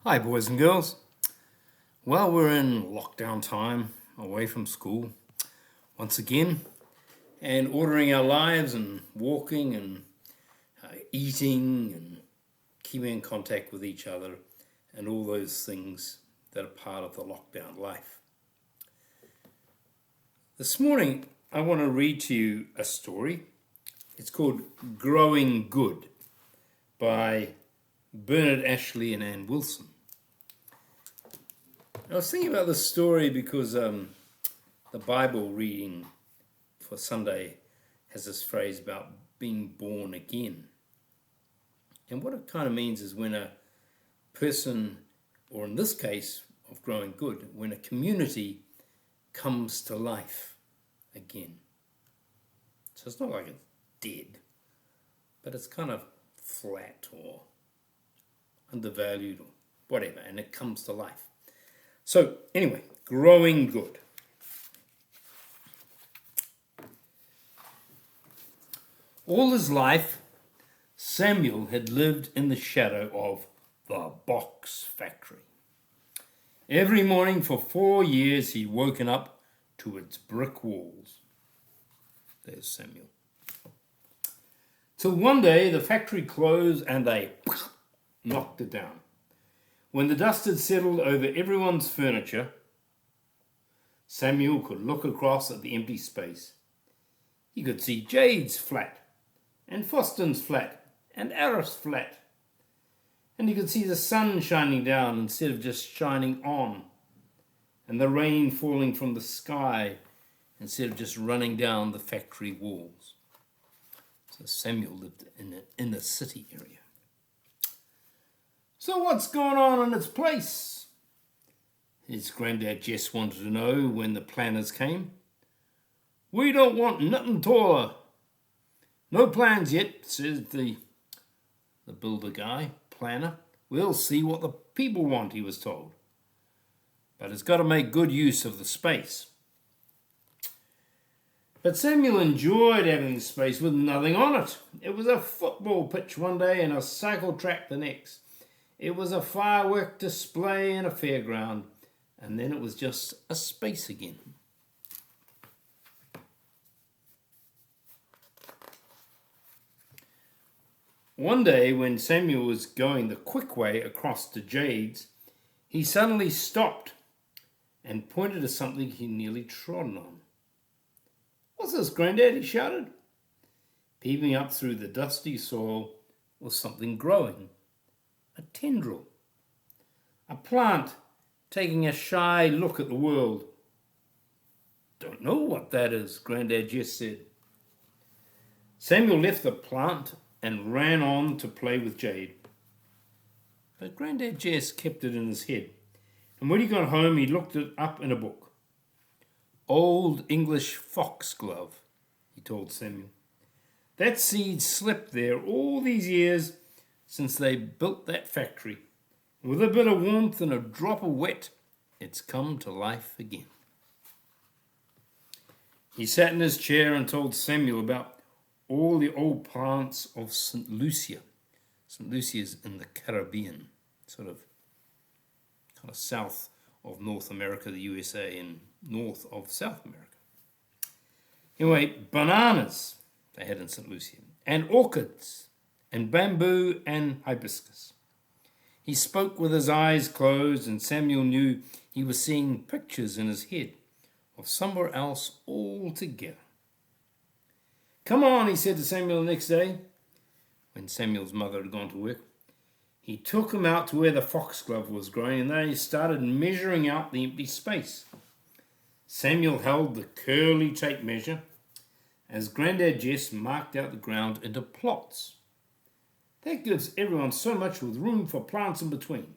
Hi, boys and girls. Well, we're in lockdown time, away from school once again, and ordering our lives and walking and eating and keeping in contact with each other and all those things that are part of the lockdown life. This morning, I want to read to you a story. It's called Growing Good by Bernard Ashley and Ann Wilson. I was thinking about this story because the Bible reading for Sunday has this phrase about being born again. And what it kind of means is when a person, or in this case of growing good, when a community comes to life again. So it's not like it's dead, but it's kind of flat or undervalued or whatever, and it comes to life. So, anyway, growing good. All his life, Samuel had lived in the shadow of the box factory. Every morning for 4 years, he'd woken up to its brick walls. There's Samuel. Till one day, the factory closed and they knocked it down. When the dust had settled over everyone's furniture, Samuel could look across at the empty space. He could see Jade's flat, and Foston's flat, and Arif's flat. And he could see the sun shining down instead of just shining on, and the rain falling from the sky instead of just running down the factory walls. So Samuel lived in the inner city area. So what's going on in its place? His granddad Jess wanted to know when the planners came. We don't want nothing taller. No plans yet, says the builder guy, planner. We'll see what the people want, he was told. But it's got to make good use of the space. But Samuel enjoyed having the space with nothing on it. It was a football pitch one day and a cycle track the next. It was a firework display in a fairground, and then it was just a space again. One day, when Samuel was going the quick way across to Jade's, he suddenly stopped and pointed to something he nearly trodden on. What's this, Grandad? He shouted. Peeping up through the dusty soil was something growing. A tendril, a plant taking a shy look at the world. Don't know what that is, Grandad Jess said. Samuel left the plant and ran on to play with Jade. But Grandad Jess kept it in his head, and when he got home he looked it up in a book. Old English foxglove, he told Samuel. That seed slept there all these years since they built that factory. With a bit of warmth and a drop of wet, it's come to life again. He sat in his chair and told Samuel about all the old plants of St. Lucia. St. Lucia is in the Caribbean, kind of south of North America, the USA, and north of South America. Anyway, bananas they had in St. Lucia, and orchids, and bamboo and hibiscus. He spoke with his eyes closed, and Samuel knew he was seeing pictures in his head of somewhere else altogether. Come on, he said to Samuel the next day, when Samuel's mother had gone to work. He took him out to where the foxglove was growing, and they started measuring out the empty space. Samuel held the curly tape measure as Grandad Jess marked out the ground into plots. That gives everyone so much with room for plants in between.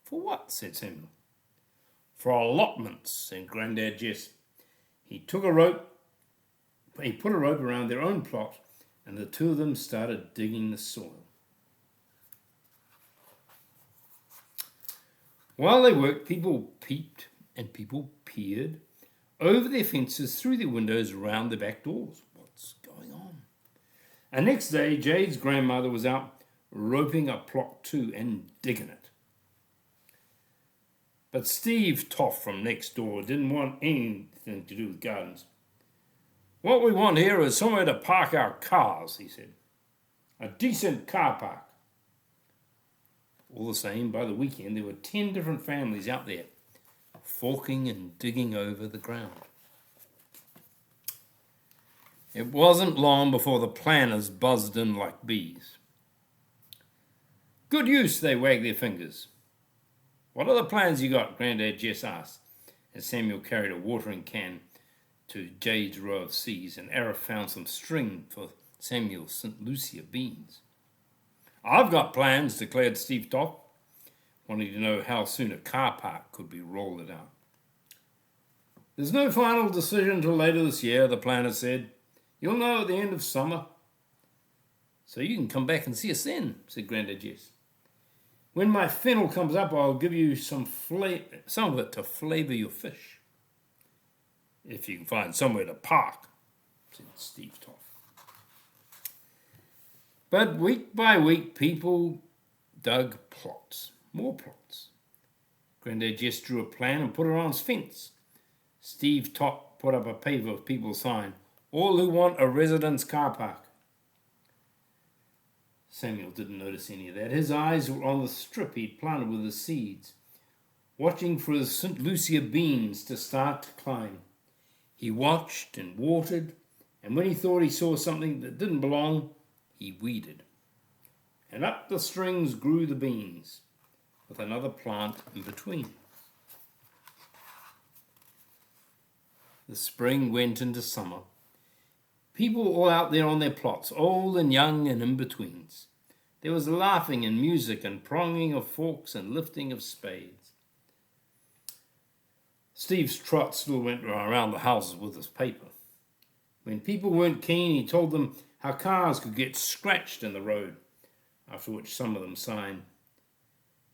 For what? Said Samuel. For allotments, said Grandad Jess. He put a rope around their own plot, and the two of them started digging the soil. While they worked, people peeped and people peered over their fences, through their windows, around the back doors. What's going on? And next day, Jade's grandmother was out roping a plot too and digging it. But Steve Toff from next door didn't want anything to do with gardens. What we want here is somewhere to park our cars, he said. A decent car park. All the same, by the weekend, there were 10 different families out there, forking and digging over the ground. It wasn't long before the planners buzzed in like bees. Good use, they wagged their fingers. What are the plans you got? Grandad Jess asked, as Samuel carried a watering can to Jade's row of seeds, and Arif found some string for Samuel's St. Lucia beans. I've got plans, declared Steve Toff, wanting to know how soon a car park could be rolled out. There's no final decision until later this year, the planner said. You'll know at the end of summer. So you can come back and see us then, said Grandad Jess. When my fennel comes up, I'll give you some of it to flavour your fish. If you can find somewhere to park, said Steve Toff. But week by week, people dug plots, more plots. Grandad Jess drew a plan and put it on his fence. Steve Toff put up a paper with people's sign, all who want a residence car park. Samuel didn't notice any of that. His eyes were on the strip he'd planted with his seeds, watching for his St. Lucia beans to start to climb. He watched and watered, and when he thought he saw something that didn't belong, he weeded. And up the strings grew the beans, with another plant in between. The spring went into summer. People all out there on their plots, old and young and in-betweens. There was laughing and music and pronging of forks and lifting of spades. Steve's trot still went around the houses with his paper. When people weren't keen, he told them how cars could get scratched in the road, after which some of them signed.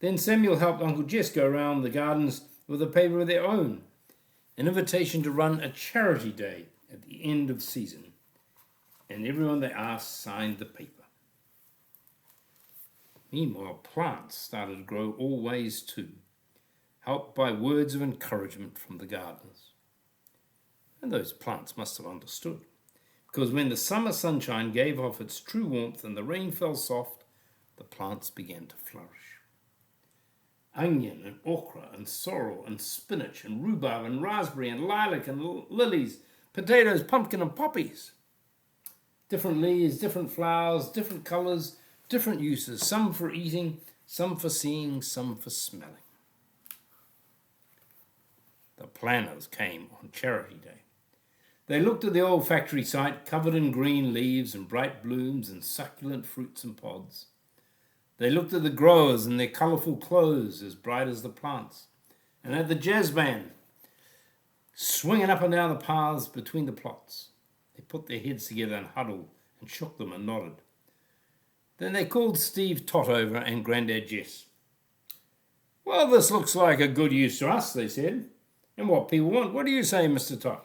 Then Samuel helped Uncle Jess go around the gardens with a paper of their own, an invitation to run a charity day at the end of season, and everyone they asked signed the paper. Meanwhile, plants started to grow all ways too, helped by words of encouragement from the gardeners. And those plants must have understood, because when the summer sunshine gave off its true warmth and the rain fell soft, the plants began to flourish. Onion and okra and sorrel and spinach and rhubarb and raspberry and lilac and lilies, potatoes, pumpkin and poppies. Different leaves, different flowers, different colours, different uses, some for eating, some for seeing, some for smelling. The planners came on Charity Day. They looked at the old factory site covered in green leaves and bright blooms and succulent fruits and pods. They looked at the growers in their colourful clothes as bright as the plants, and at the jazz band swinging up and down the paths between the plots. They put their heads together and huddled and shook them and nodded. Then they called Steve Toff over and Grandad Jess. Well, this looks like a good use to us, they said, and what people want. What do you say, Mr. Toff?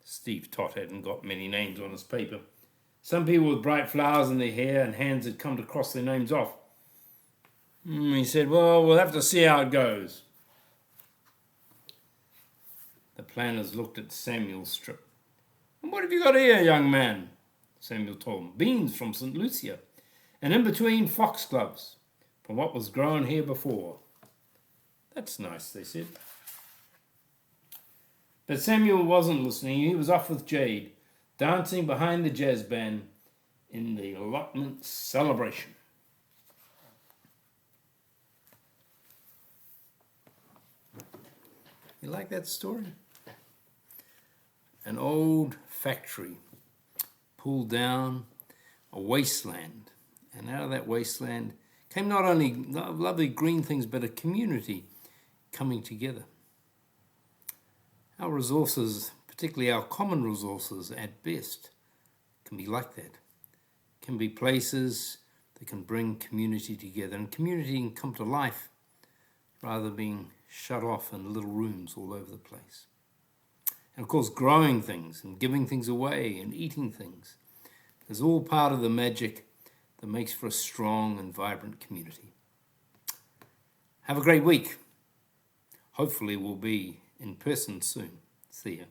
Steve Toff hadn't got many names on his paper. Some people with bright flowers in their hair and hands had come to cross their names off. He said, well, we'll have to see how it goes. The planners looked at Samuel's strip. And what have you got here, young man? Samuel told them. Beans from St. Lucia, and in between foxgloves from what was grown here before. That's nice, they said. But Samuel wasn't listening. He was off with Jade, dancing behind the jazz band in the allotment celebration. You like that story? An old factory pulled down a wasteland, and out of that wasteland came not only lovely green things, but a community coming together. Our resources, particularly our common resources at best, can be like that. Can be places that can bring community together, and community can come to life rather than being shut off in little rooms all over the place. And of course, growing things and giving things away and eating things is all part of the magic that makes for a strong and vibrant community. Have a great week. hopefully we'll be in person soon. See ya.